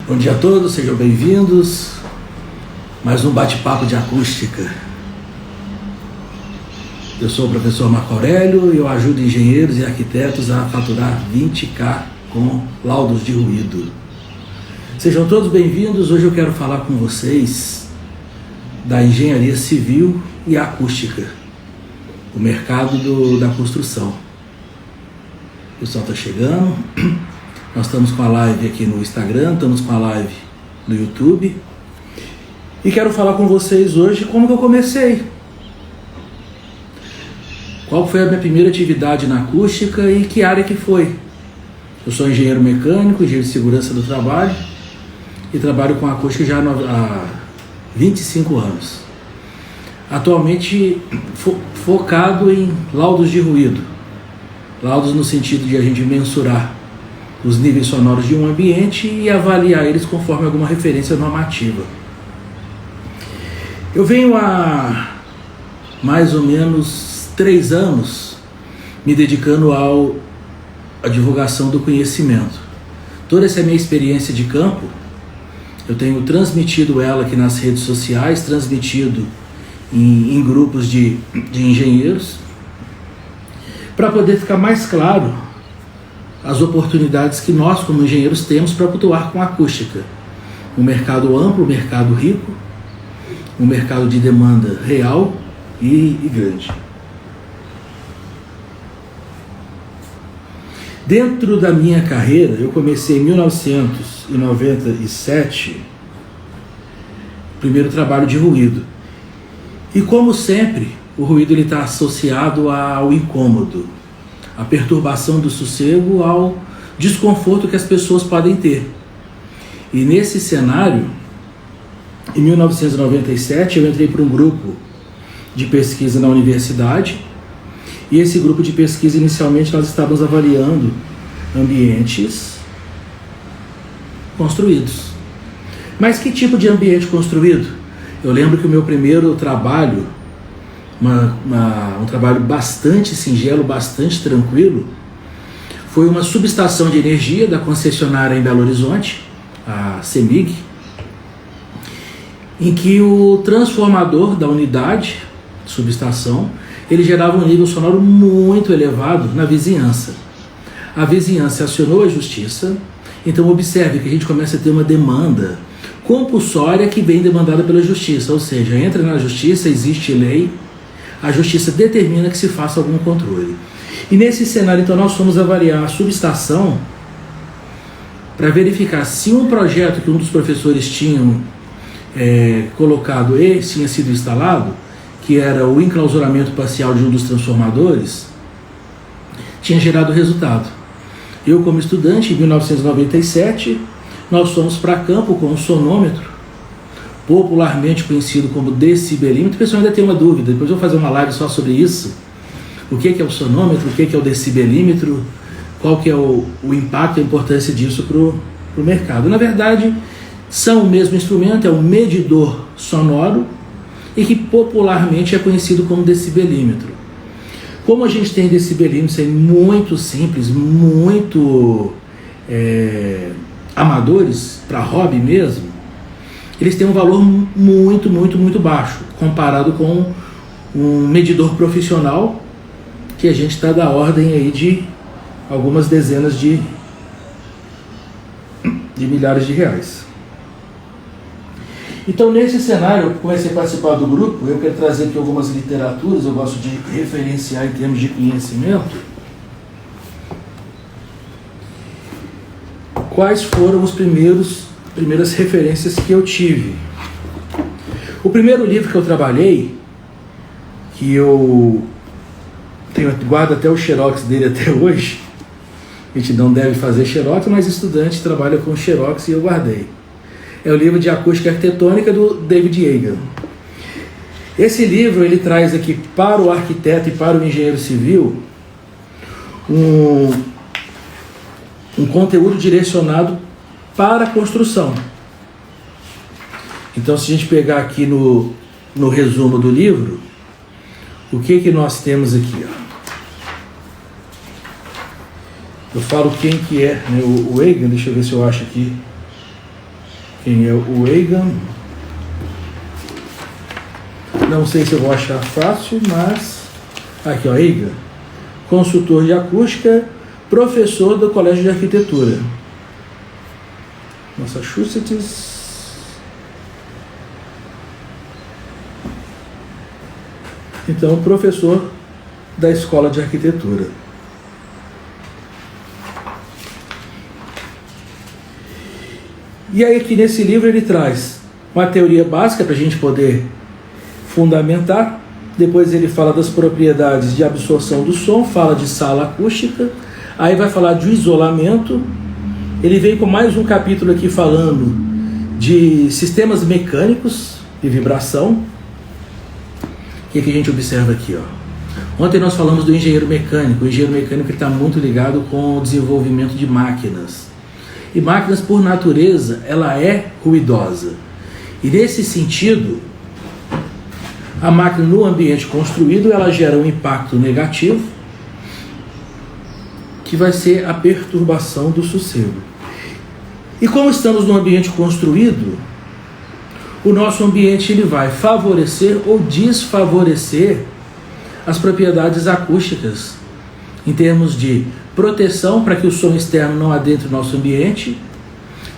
Bom dia a todos, sejam bem-vindos. Mais um bate-papo de acústica. Eu sou o professor Marco Aurélio e eu ajudo engenheiros e arquitetos a faturar 20K com laudos de ruído. Sejam todos bem-vindos. Hoje eu quero falar com vocês da engenharia civil e acústica, o mercado da construção. O pessoal está chegando. Nós estamos com a live aqui no Instagram, estamos com a live no YouTube. E quero falar com vocês hoje como que eu comecei. Qual foi a minha primeira atividade na acústica e que área que foi. Eu sou engenheiro mecânico, engenheiro de segurança do trabalho e trabalho com acústica já há 25 anos. Atualmente focado em laudos de ruído. Laudos no sentido de a gente mensurar os níveis sonoros de um ambiente e avaliar eles conforme alguma referência normativa. Eu venho há mais ou menos 3 anos me dedicando à divulgação do conhecimento. Toda essa minha experiência de campo, eu tenho transmitido ela aqui nas redes sociais, transmitido em grupos de engenheiros, para poder ficar mais claro as oportunidades que nós, como engenheiros, temos para atuar com a acústica. Um mercado amplo, um mercado rico, um mercado de demanda real e grande. Dentro da minha carreira, eu comecei em 1997, o primeiro trabalho de ruído. E como sempre, o ruído está associado ao incômodo, à perturbação do sossego, ao desconforto que as pessoas podem ter. E nesse cenário, em 1997, eu entrei para um grupo de pesquisa na universidade, e esse grupo de pesquisa, inicialmente, nós estávamos avaliando ambientes construídos. Mas que tipo de ambiente construído? Eu lembro que o meu primeiro trabalho, um trabalho bastante singelo, bastante tranquilo, foi uma subestação de energia da concessionária em Belo Horizonte, a CEMIG, em que o transformador da unidade, subestação, ele gerava um nível sonoro muito elevado na vizinhança. A vizinhança acionou a justiça, então observe que a gente começa a ter uma demanda compulsória que vem demandada pela justiça, ou seja, entra na justiça, existe lei, a justiça determina que se faça algum controle. E nesse cenário, então, nós fomos avaliar a subestação para verificar se um projeto que um dos professores tinham colocado e tinha sido instalado, que era o enclausuramento parcial de um dos transformadores, tinha gerado resultado. Eu, como estudante, em 1997, nós fomos para campo com um sonômetro, popularmente conhecido como decibelímetro. O pessoal ainda tem uma dúvida, depois eu vou fazer uma live só sobre isso. O que é o sonômetro, o que é o decibelímetro, qual que é o impacto e a importância disso para o mercado. Na verdade, são o mesmo instrumento, é um medidor sonoro e que popularmente é conhecido como decibelímetro. Como a gente tem decibelímetros aí muito simples, muito amadores, para hobby mesmo, eles têm um valor muito baixo, comparado com um medidor profissional, que a gente está da ordem aí de algumas dezenas de milhares de reais. Então, nesse cenário, eu comecei a participar do grupo. Eu quero trazer aqui algumas literaturas, eu gosto de referenciar em termos de conhecimento. Quais foram os primeiras referências que eu tive? O primeiro livro que eu trabalhei, que eu guardo até o xerox dele até hoje, a gente não deve fazer xerox, mas estudante trabalha com xerox e eu guardei. É o livro de Acústica Arquitetônica do David Yeagan. Esse livro ele traz aqui para o arquiteto e para o engenheiro civil um conteúdo direcionado para a construção. Então, se a gente pegar aqui no resumo do livro, o que nós temos aqui? Eu falo quem que é, né? O Yeagan, deixa eu ver se eu acho aqui. quem é o Egan. Não sei se eu vou achar fácil, mas aqui, ó, Egan, consultor de acústica, professor do Colégio de Arquitetura, Massachusetts. Então, professor da Escola de Arquitetura. E aí aqui nesse livro ele traz uma teoria básica para a gente poder fundamentar. Depois ele fala das propriedades de absorção do som, fala de sala acústica, aí vai falar de isolamento. Ele vem com mais um capítulo aqui falando de sistemas mecânicos de vibração. O que a gente observa aqui, ó? Ontem nós falamos do engenheiro mecânico. O engenheiro mecânico está muito ligado com o desenvolvimento de máquinas. E máquinas, por natureza, ela é ruidosa. E nesse sentido, a máquina no ambiente construído, ela gera um impacto negativo, que vai ser a perturbação do sossego. E como estamos no ambiente construído, o nosso ambiente ele vai favorecer ou desfavorecer as propriedades acústicas, em termos de proteção para que o som externo não adentre o nosso ambiente,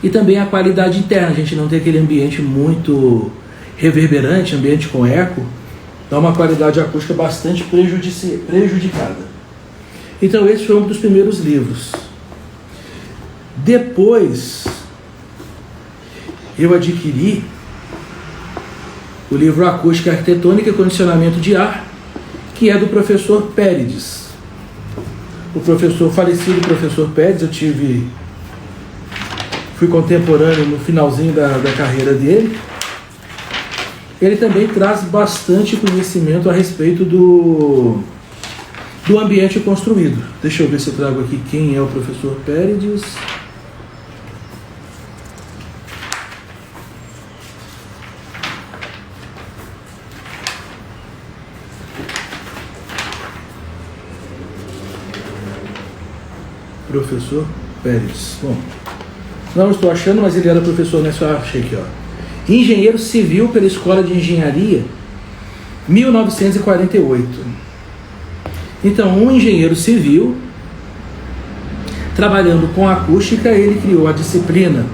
e também a qualidade interna, a gente não tem aquele ambiente muito reverberante, ambiente com eco, dá uma qualidade acústica bastante prejudicada. Então esse foi um dos primeiros livros. Depois eu adquiri o livro Acústica Arquitetônica e Condicionamento de Ar, que é do professor Pérides. O falecido professor Pérides, fui contemporâneo no finalzinho da carreira dele. Ele também traz bastante conhecimento a respeito do ambiente construído. Deixa eu ver se eu trago aqui quem é o professor Pérides. Professor Pérides. Bom, não estou achando, mas ele era professor nessa. Achei aqui, ó. Engenheiro civil pela Escola de Engenharia, 1948. Então, um engenheiro civil, trabalhando com acústica, ele criou a disciplina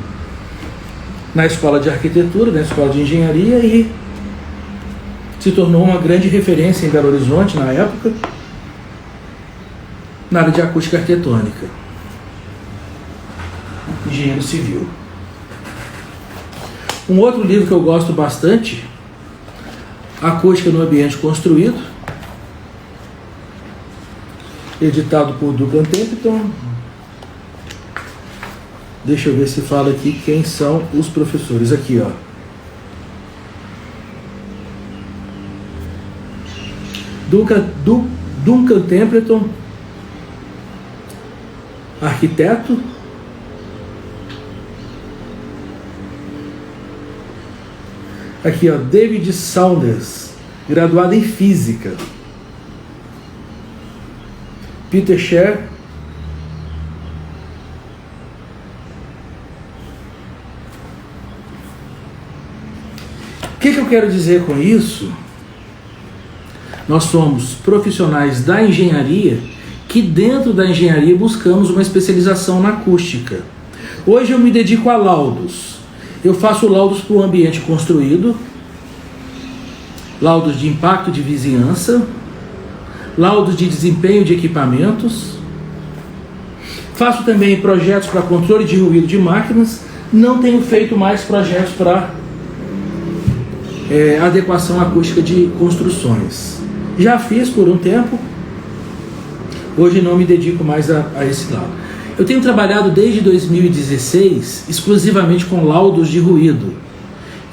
na Escola de Arquitetura, na Escola de Engenharia, e se tornou uma grande referência em Belo Horizonte, na época, na área de acústica arquitetônica. Engenheiro civil. Um outro livro que eu gosto bastante, Acústica no Ambiente Construído, editado por Duncan Templeton. Deixa eu ver se fala aqui quem são os professores. Aqui, ó. Duncan Templeton, arquiteto. Aqui, ó, David Saunders, graduado em Física. Peter Scher. O que eu quero dizer com isso? Nós somos profissionais da engenharia que dentro da engenharia buscamos uma especialização na acústica. Hoje eu me dedico a laudos. Eu faço laudos para o ambiente construído, laudos de impacto de vizinhança, laudos de desempenho de equipamentos. Faço também projetos para controle de ruído de máquinas. Não tenho feito mais projetos para adequação acústica de construções. Já fiz por um tempo, hoje não me dedico mais a esse lado. Eu tenho trabalhado desde 2016 exclusivamente com laudos de ruído,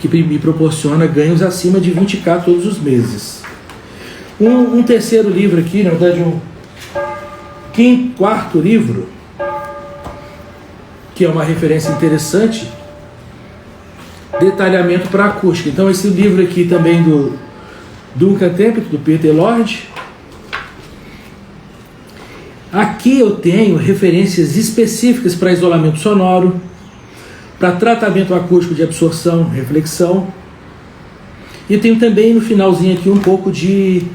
que me proporciona ganhos acima de 20.000 todos os meses. Um terceiro livro aqui, na verdade quarto livro, que é uma referência interessante, Detalhamento para Acústica. Então esse livro aqui também do Duncan Templeton, do Peter Lord. Aqui eu tenho referências específicas para isolamento sonoro, para tratamento acústico de absorção, reflexão. E tenho também no finalzinho aqui um pouco de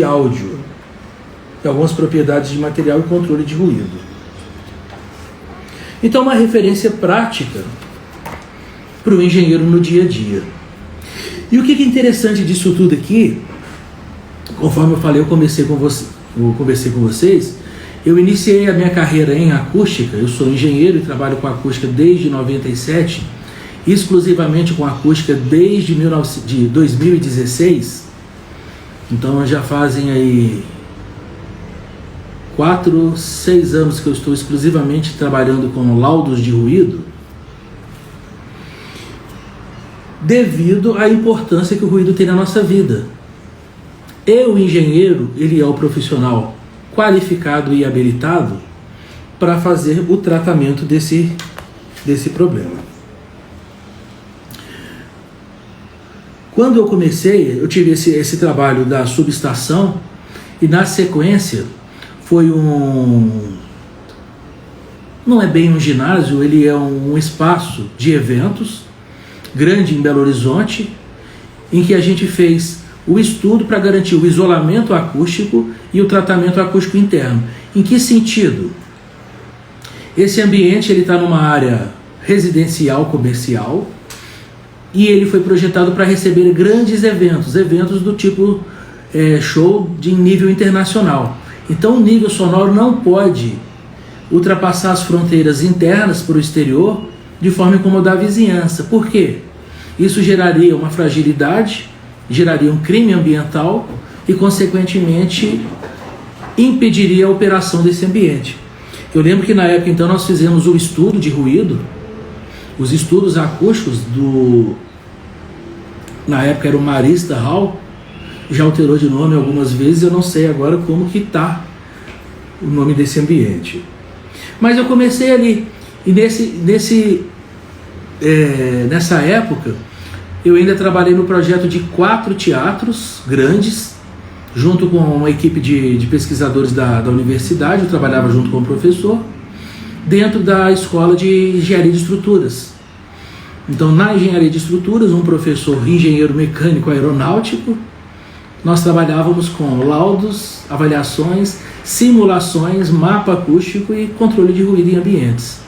áudio, e algumas propriedades de material e controle de ruído. Então, uma referência prática para o engenheiro no dia a dia. E o que é interessante disso tudo aqui, conforme eu falei, eu conversei com vocês, eu iniciei a minha carreira em acústica. Eu sou engenheiro e trabalho com acústica desde 97, exclusivamente com acústica desde 2016. Então já fazem aí 4, 6 anos que eu estou exclusivamente trabalhando com laudos de ruído, devido à importância que o ruído tem na nossa vida. E o engenheiro, ele é o profissional qualificado e habilitado para fazer o tratamento desse problema. Quando eu comecei, eu tive esse trabalho da subestação, e na sequência foi não é bem um ginásio, ele é um espaço de eventos grande em Belo Horizonte, em que a gente fez o estudo para garantir o isolamento acústico e o tratamento acústico interno. Em que sentido? Esse ambiente está numa área residencial, comercial, e ele foi projetado para receber grandes eventos do tipo show de nível internacional. Então o nível sonoro não pode ultrapassar as fronteiras internas para o exterior de forma a incomodar a vizinhança. Por quê? Isso geraria uma fragilidade, geraria um crime ambiental e, consequentemente, impediria a operação desse ambiente. Eu lembro que na época, então, nós fizemos o estudo de ruído, os estudos acústicos na época era o Marista Hall, já alterou de nome algumas vezes, eu não sei agora como que está o nome desse ambiente. Mas eu comecei ali, e nessa época, eu ainda trabalhei no projeto de 4 teatros grandes, junto com uma equipe de pesquisadores da universidade. Eu trabalhava junto com o professor, dentro da escola de engenharia de estruturas. Então, na engenharia de estruturas, um professor engenheiro mecânico aeronáutico, nós trabalhávamos com laudos, avaliações, simulações, mapa acústico e controle de ruído em ambientes.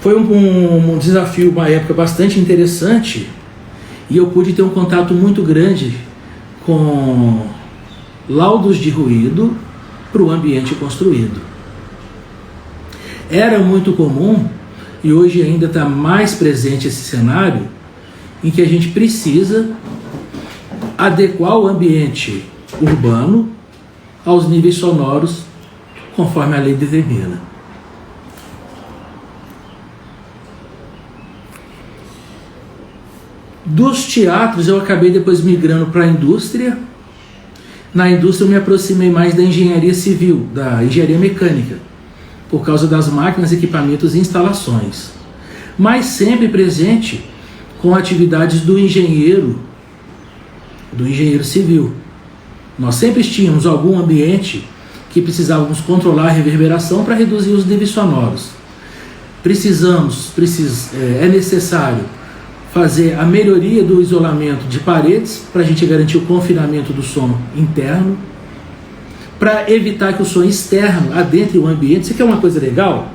Foi um desafio, uma época bastante interessante, e eu pude ter um contato muito grande com laudos de ruído para o ambiente construído. Era muito comum, e hoje ainda está mais presente esse cenário, em que a gente precisa adequar o ambiente urbano aos níveis sonoros conforme a lei determina. Dos teatros eu acabei depois migrando para a indústria. Na indústria eu me aproximei mais da engenharia civil, da engenharia mecânica, por causa das máquinas, equipamentos e instalações, mas sempre presente com atividades do engenheiro civil. Nós sempre tínhamos algum ambiente que precisávamos controlar a reverberação para reduzir os níveis sonoros. É necessário fazer a melhoria do isolamento de paredes para a gente garantir o confinamento do som interno, para evitar que o som externo adentre o ambiente. Isso aqui é uma coisa legal.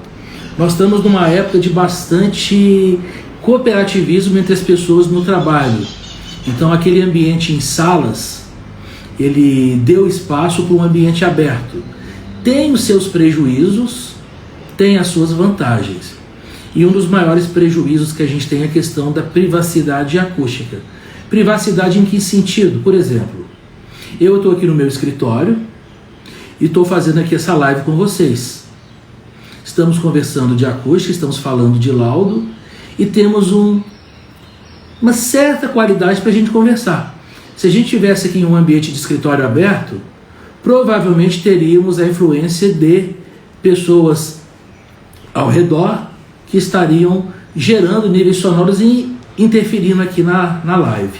Nós estamos numa época de bastante cooperativismo entre as pessoas no trabalho. Então aquele ambiente em salas, ele deu espaço para um ambiente aberto. Tem os seus prejuízos, tem as suas vantagens. E um dos maiores prejuízos que a gente tem é a questão da privacidade acústica. Privacidade em que sentido? Por exemplo, eu estou aqui no meu escritório e estou fazendo aqui essa live com vocês. Estamos conversando de acústica, estamos falando de laudo e temos uma certa qualidade para a gente conversar. Se a gente estivesse aqui em um ambiente de escritório aberto, provavelmente teríamos a influência de pessoas ao redor que estariam gerando níveis sonoros e interferindo aqui na live.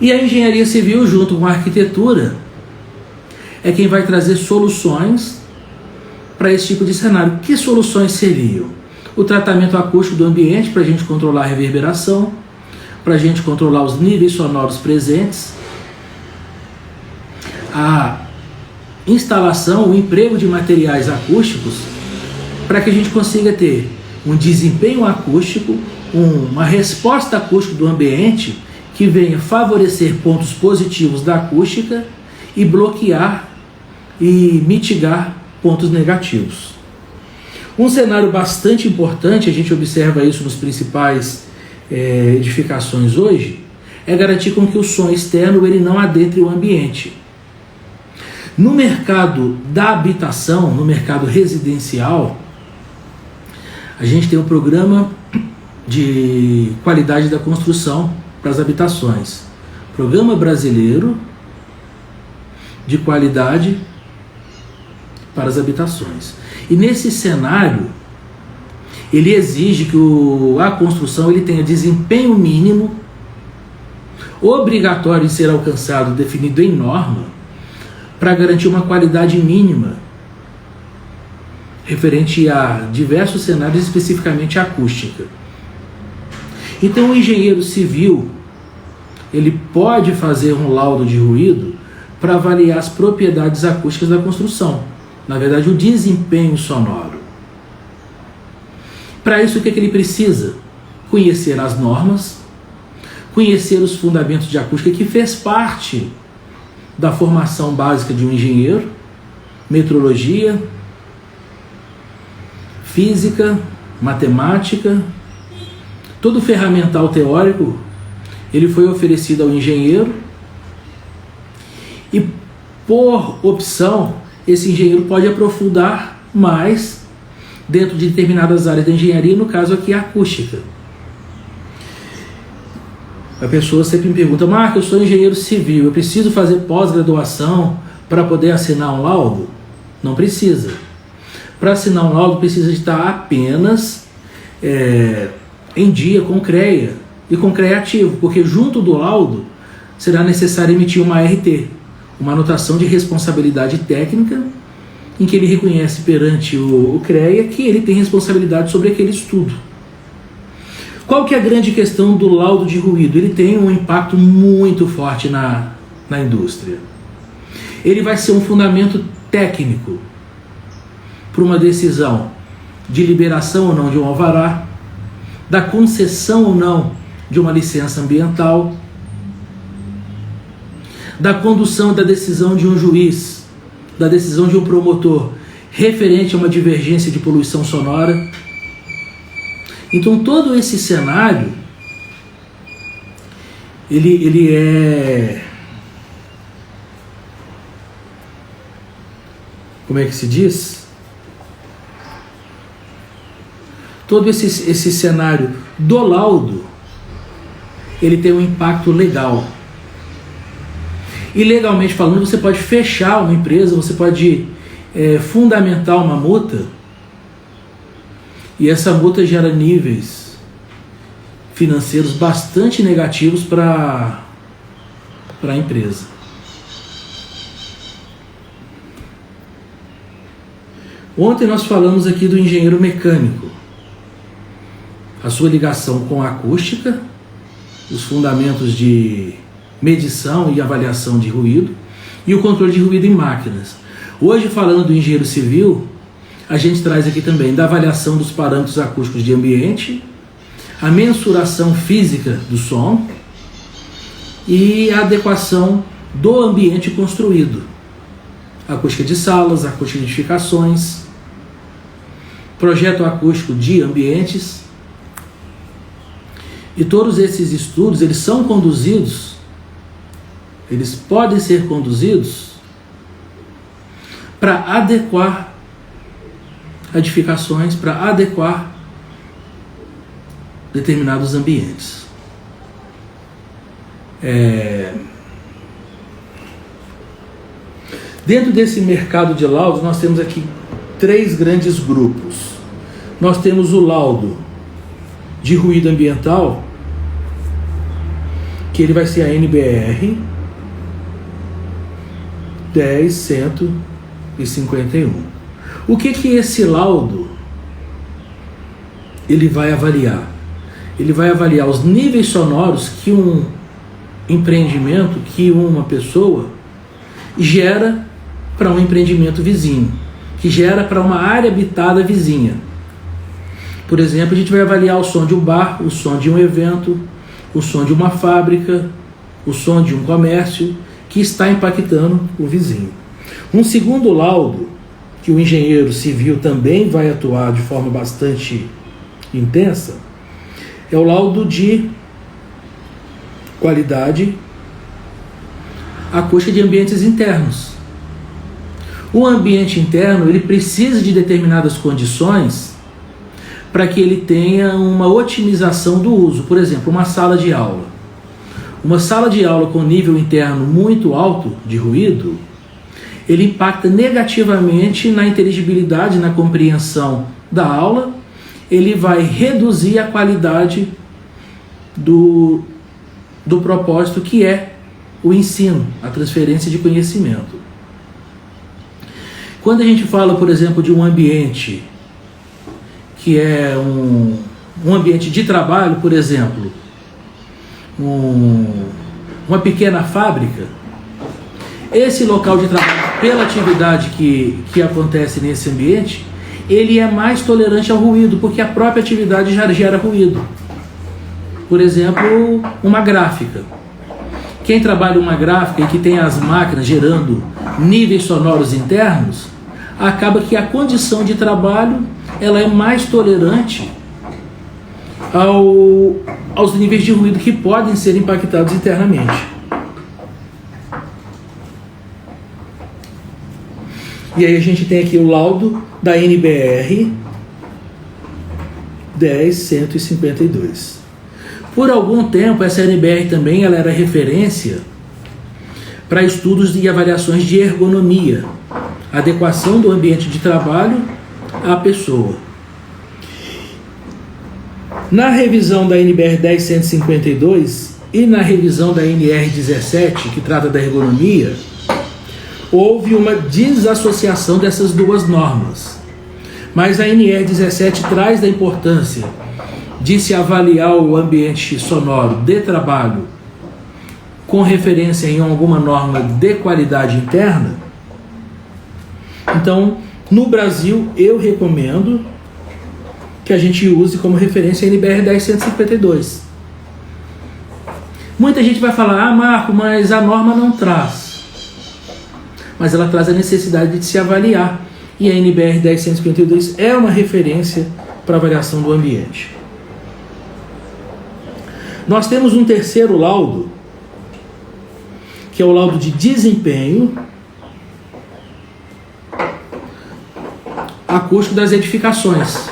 E a engenharia civil, junto com a arquitetura, é quem vai trazer soluções para esse tipo de cenário. Que soluções seriam? O tratamento acústico do ambiente para a gente controlar a reverberação, para a gente controlar os níveis sonoros presentes, a instalação, o emprego de materiais acústicos para que a gente consiga ter um desempenho acústico, uma resposta acústica do ambiente que venha favorecer pontos positivos da acústica e bloquear e mitigar pontos negativos. Um cenário bastante importante, a gente observa isso nos principais edificações hoje, é garantir com que o som externo ele não adentre o ambiente. No mercado da habitação, no mercado residencial, a gente tem um programa de qualidade da construção para as habitações. Programa brasileiro de qualidade para as habitações. E nesse cenário, ele exige que a construção ele tenha desempenho mínimo, obrigatório em ser alcançado, definido em norma, para garantir uma qualidade mínima, referente a diversos cenários, especificamente a acústica. Então o engenheiro civil, ele pode fazer um laudo de ruído para avaliar as propriedades acústicas da construção. Na verdade, o desempenho sonoro. Para isso, o que ele precisa? Conhecer as normas, conhecer os fundamentos de acústica, que fez parte da formação básica de um engenheiro, metrologia, física, matemática, todo o ferramental teórico, ele foi oferecido ao engenheiro e, por opção, esse engenheiro pode aprofundar mais dentro de determinadas áreas da engenharia, no caso aqui a acústica. A pessoa sempre me pergunta: Marco, eu sou engenheiro civil, eu preciso fazer pós-graduação para poder assinar um laudo? Não precisa. Para assinar um laudo precisa estar apenas em dia com CREA e com CREA ativo, porque junto do laudo será necessário emitir uma ART, uma anotação de responsabilidade técnica, em que ele reconhece perante o CREA que ele tem responsabilidade sobre aquele estudo. Qual que é a grande questão do laudo de ruído? Ele tem um impacto muito forte na indústria. Ele vai ser um fundamento técnico para uma decisão de liberação ou não de um alvará, da concessão ou não de uma licença ambiental, da condução da decisão de um juiz, da decisão de um promotor referente a uma divergência de poluição sonora. Então todo esse cenário ele é, como é que se diz? Todo esse cenário do laudo, ele tem um impacto legal. E legalmente falando, você pode fechar uma empresa, você pode fundamentar uma multa, e essa multa gera níveis financeiros bastante negativos para a empresa. Ontem nós falamos aqui do engenheiro mecânico, a sua ligação com a acústica, os fundamentos de medição e avaliação de ruído e o controle de ruído em máquinas. Hoje, falando do engenheiro civil, a gente traz aqui também da avaliação dos parâmetros acústicos de ambiente, a mensuração física do som e a adequação do ambiente construído. Acústica de salas, acústica de edificações, projeto acústico de ambientes. E todos esses estudos, eles são conduzidos, eles podem ser conduzidos para adequar edificações, para adequar determinados ambientes. Dentro desse mercado de laudos, nós temos aqui 3 grandes grupos. Nós temos o laudo de ruído ambiental, que ele vai ser a NBR 10151. O que esse laudo ele vai avaliar? Ele vai avaliar os níveis sonoros que um empreendimento, que uma pessoa gera para um empreendimento vizinho, que gera para uma área habitada vizinha. Por exemplo, a gente vai avaliar o som de um bar, o som de um evento, o som de uma fábrica, o som de um comércio que está impactando o vizinho. Um segundo laudo, que o engenheiro civil também vai atuar de forma bastante intensa, é o laudo de qualidade acústica de ambientes internos. O ambiente interno ele precisa de determinadas condições para que ele tenha uma otimização do uso. Por exemplo, uma sala de aula. Uma sala de aula com nível interno muito alto de ruído, ele impacta negativamente na inteligibilidade, na compreensão da aula, ele vai reduzir a qualidade do propósito que é o ensino, a transferência de conhecimento. Quando a gente fala, por exemplo, de um ambiente que é um ambiente de trabalho, por exemplo, uma pequena fábrica, esse local de trabalho, pela atividade que acontece nesse ambiente, ele é mais tolerante ao ruído, porque a própria atividade já gera ruído. Por exemplo, uma gráfica. Quem trabalha uma gráfica e que tem as máquinas gerando níveis sonoros internos, acaba que a condição de trabalho ela é mais tolerante aos níveis de ruído que podem ser impactados internamente. E aí a gente tem aqui o laudo da NBR 10152. Por algum tempo, essa NBR também ela era referência para estudos e avaliações de ergonomia, adequação do ambiente de trabalho à pessoa. Na revisão da NBR 10152 e na revisão da NR 17, que trata da ergonomia, houve uma desassociação dessas duas normas. Mas a NR 17 traz da importância de se avaliar o ambiente sonoro de trabalho com referência em alguma norma de qualidade interna. Então, no Brasil, eu recomendo que a gente use como referência a NBR 10152. Muita gente vai falar, Marco, mas a norma não traz. Mas ela traz a necessidade de se avaliar. E a NBR 10152 é uma referência para avaliação do ambiente. Nós temos um terceiro laudo, que é o laudo de desempenho acústico das edificações.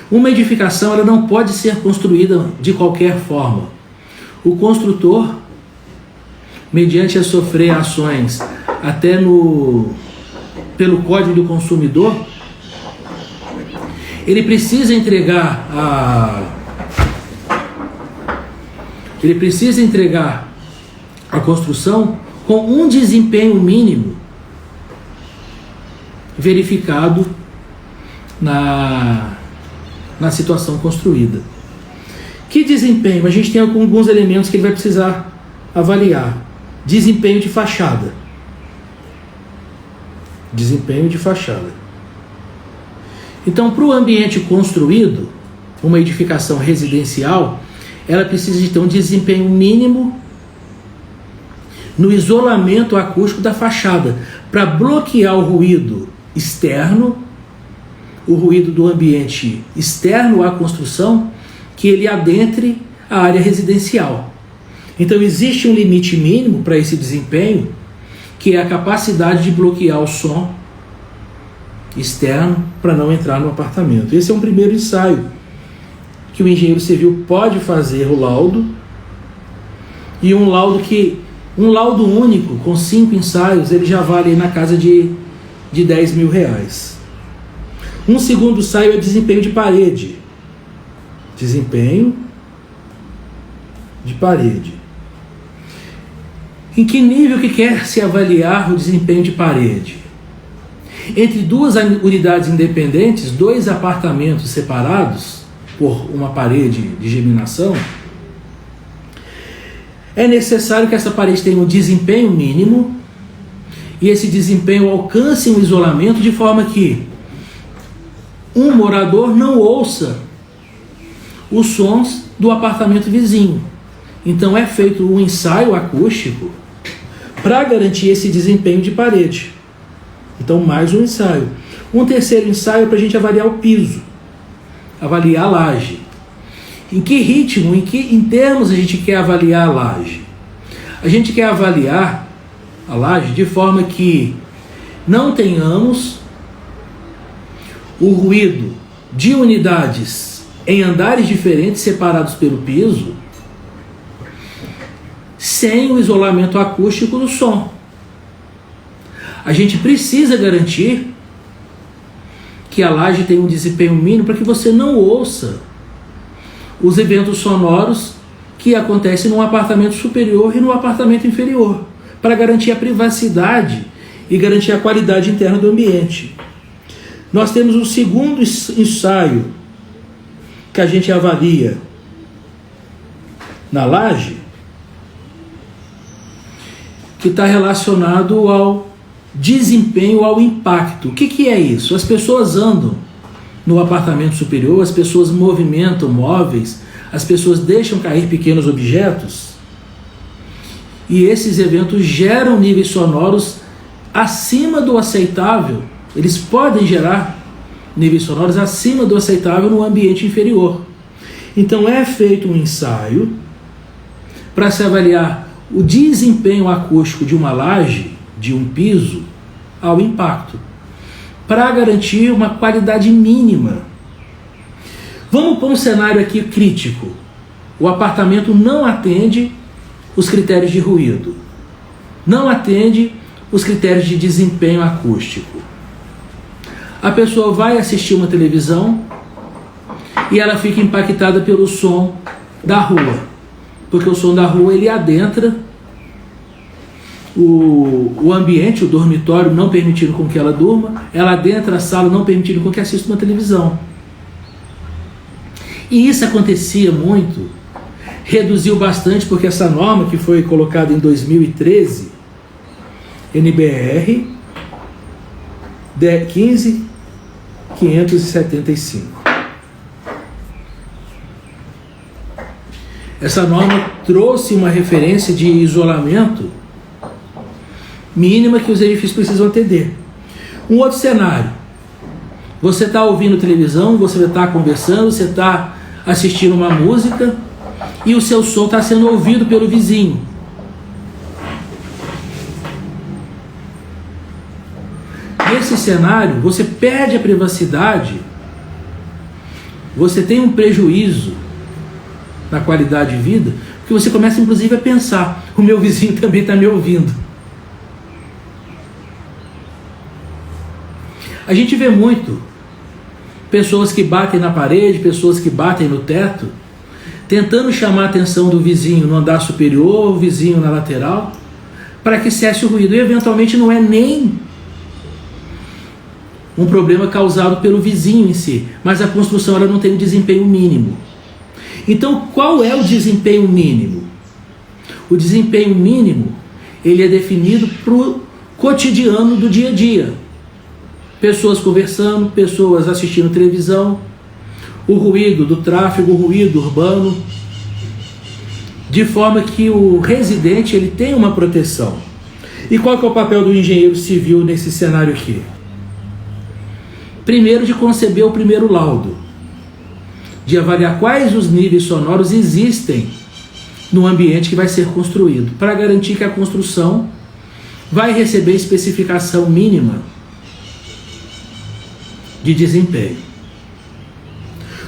Uma edificação ela não pode ser construída de qualquer forma. O construtor, mediante a sofrer ações até pelo Código do Consumidor, ele precisa entregar a construção com um desempenho mínimo verificado na situação construída. Que desempenho? A gente tem alguns elementos que ele vai precisar avaliar. Desempenho de fachada. Desempenho de fachada. Então, para o ambiente construído, uma edificação residencial, ela precisa de ter um desempenho mínimo no isolamento acústico da fachada, para bloquear o ruído externo, o ruído do ambiente externo à construção, que ele adentre a área residencial. Então existe um limite mínimo para esse desempenho, que é a capacidade de bloquear o som externo para não entrar no apartamento. Esse é um primeiro ensaio que o engenheiro civil pode fazer o laudo, e um laudo único com 5 ensaios ele já vale na casa de 10 mil reais. Um segundo ensaio é desempenho de parede. Desempenho de parede. Em que nível que quer se avaliar o desempenho de parede? Entre duas unidades independentes, dois apartamentos separados por uma parede de geminação, é necessário que essa parede tenha um desempenho mínimo e esse desempenho alcance um isolamento de forma que um morador não ouça os sons do apartamento vizinho. Então é feito um ensaio acústico para garantir esse desempenho de parede. Então mais um ensaio. Um terceiro ensaio para a gente avaliar o piso, avaliar a laje. Em que ritmo, em termos a gente quer avaliar a laje? A gente quer avaliar a laje de forma que não tenhamos o ruído de unidades em andares diferentes separados pelo piso, sem o isolamento acústico do som. A gente precisa garantir que a laje tenha um desempenho mínimo para que você não ouça os eventos sonoros que acontecem no apartamento superior e no apartamento inferior, para garantir a privacidade e garantir a qualidade interna do ambiente. Nós temos um segundo ensaio que a gente avalia na laje, que está relacionado ao desempenho, ao impacto. O que é isso? As pessoas andam no apartamento superior, as pessoas movimentam móveis, as pessoas deixam cair pequenos objetos, e esses eventos geram níveis sonoros acima do aceitável. Eles podem gerar níveis sonoros acima do aceitável no ambiente inferior. Então é feito um ensaio para se avaliar o desempenho acústico de uma laje, de um piso, ao impacto, para garantir uma qualidade mínima. Vamos para um cenário aqui crítico. O apartamento não atende os critérios de ruído, não atende os critérios de desempenho acústico. A pessoa vai assistir uma televisão e ela fica impactada pelo som da rua, porque o som da rua ele adentra o ambiente, o dormitório, não permitindo com que ela durma, ela adentra a sala, não permitindo com que assista uma televisão. E isso acontecia muito, reduziu bastante, porque essa norma que foi colocada em 2013, NBR 15575. Essa norma trouxe uma referência de isolamento mínima que os edifícios precisam atender. Um outro cenário: você está ouvindo televisão, você está conversando, você está assistindo uma música e o seu som está sendo ouvido pelo vizinho. Nesse cenário, você perde a privacidade, você tem um prejuízo na qualidade de vida, porque você começa inclusive a pensar: o meu vizinho também está me ouvindo. A gente vê muito pessoas que batem na parede, pessoas que batem no teto, tentando chamar a atenção do vizinho no andar superior, o vizinho na lateral, para que cesse o ruído. E eventualmente não é nem um problema causado pelo vizinho em si, mas a construção ela não tem um desempenho mínimo. Então, qual é o desempenho mínimo? O desempenho mínimo ele é definido para o cotidiano do dia a dia. Pessoas conversando, pessoas assistindo televisão, o ruído do tráfego, o ruído urbano, de forma que o residente ele tem uma proteção. E qual que é o papel do engenheiro civil nesse cenário aqui? Primeiro, de conceber o primeiro laudo, de avaliar quais os níveis sonoros existem no ambiente que vai ser construído, para garantir que a construção vai receber especificação mínima de desempenho.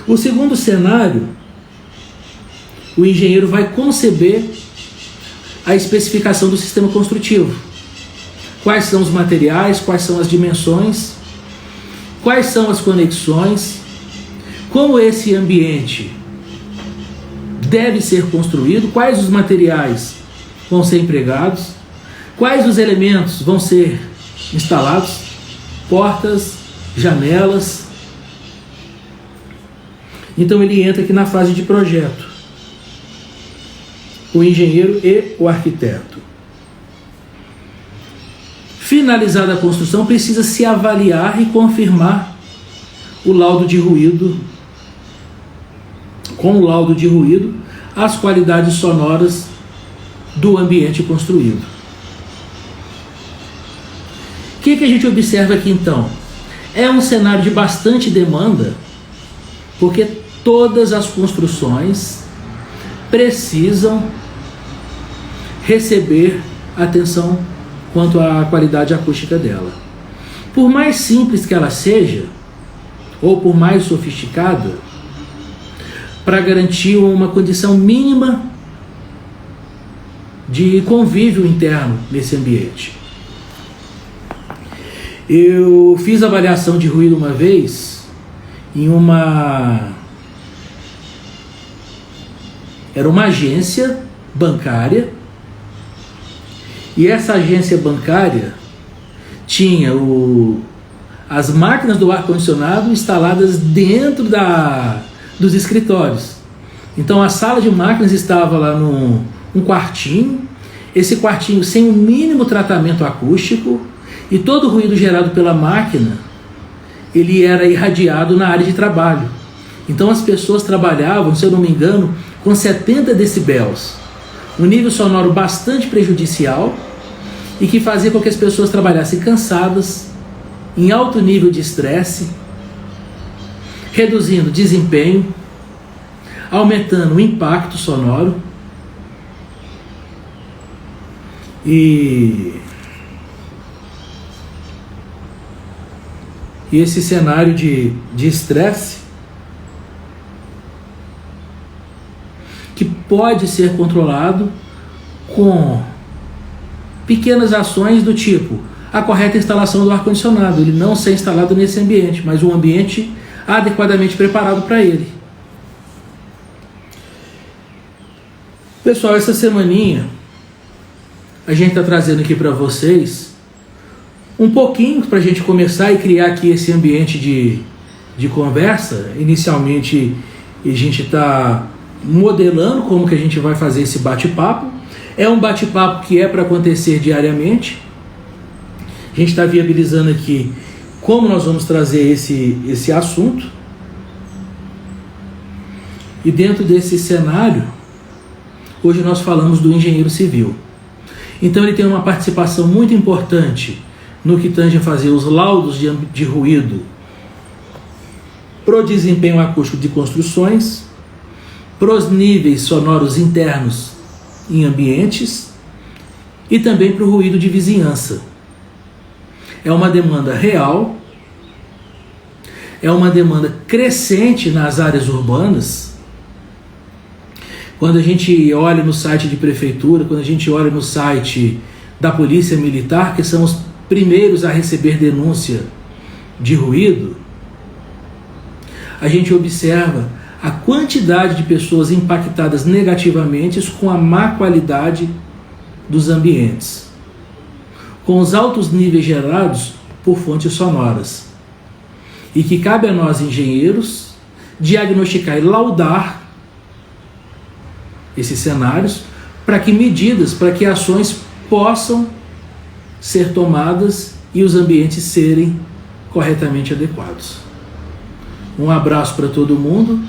O segundo cenário, o engenheiro vai conceber a especificação do sistema construtivo. Quais são os materiais, quais são as dimensões, quais são as conexões, como esse ambiente deve ser construído, quais os materiais vão ser empregados, quais os elementos vão ser instalados, portas, janelas. Então ele entra aqui na fase de projeto, o engenheiro e o arquiteto. Finalizada a construção, precisa se avaliar e confirmar o laudo de ruído, com o laudo de ruído, as qualidades sonoras do ambiente construído. O que a gente observa aqui então? É um cenário de bastante demanda, porque todas as construções precisam receber atenção quanto à qualidade acústica dela. Por mais simples que ela seja, ou por mais sofisticada, para garantir uma condição mínima de convívio interno nesse ambiente. Eu fiz avaliação de ruído uma vez era uma agência bancária, e essa agência bancária tinha as máquinas do ar-condicionado instaladas dentro dos escritórios. Então a sala de máquinas estava lá num quartinho, esse quartinho sem o mínimo tratamento acústico, e todo o ruído gerado pela máquina, ele era irradiado na área de trabalho. Então as pessoas trabalhavam, se eu não me engano, com 70 decibéis, um nível sonoro bastante prejudicial e que fazia com que as pessoas trabalhassem cansadas, em alto nível de estresse, reduzindo desempenho, aumentando o impacto sonoro. E esse cenário de estresse, que pode ser controlado com pequenas ações do tipo a correta instalação do ar-condicionado, ele não ser instalado nesse ambiente, mas um ambiente adequadamente preparado para ele. Pessoal, essa semaninha a gente está trazendo aqui para vocês um pouquinho para a gente começar e criar aqui esse ambiente de conversa. Inicialmente a gente está modelando como que a gente vai fazer esse bate-papo. É um bate-papo que é para acontecer diariamente. A gente está viabilizando aqui como nós vamos trazer esse assunto. E dentro desse cenário, hoje nós falamos do engenheiro civil. Então ele tem uma participação muito importante no que tange a fazer os laudos de ruído para o desempenho acústico de construções, para os níveis sonoros internos em ambientes e também para o ruído de vizinhança. É uma demanda real, é uma demanda crescente nas áreas urbanas. Quando a gente olha no site de prefeitura, quando a gente olha no site da Polícia Militar, que são os primeiros a receber denúncia de ruído, a gente observa a quantidade de pessoas impactadas negativamente com a má qualidade dos ambientes, com os altos níveis gerados por fontes sonoras, e que cabe a nós, engenheiros, diagnosticar e laudar esses cenários para que ações possam ser tomadas e os ambientes serem corretamente adequados. Um abraço para todo mundo.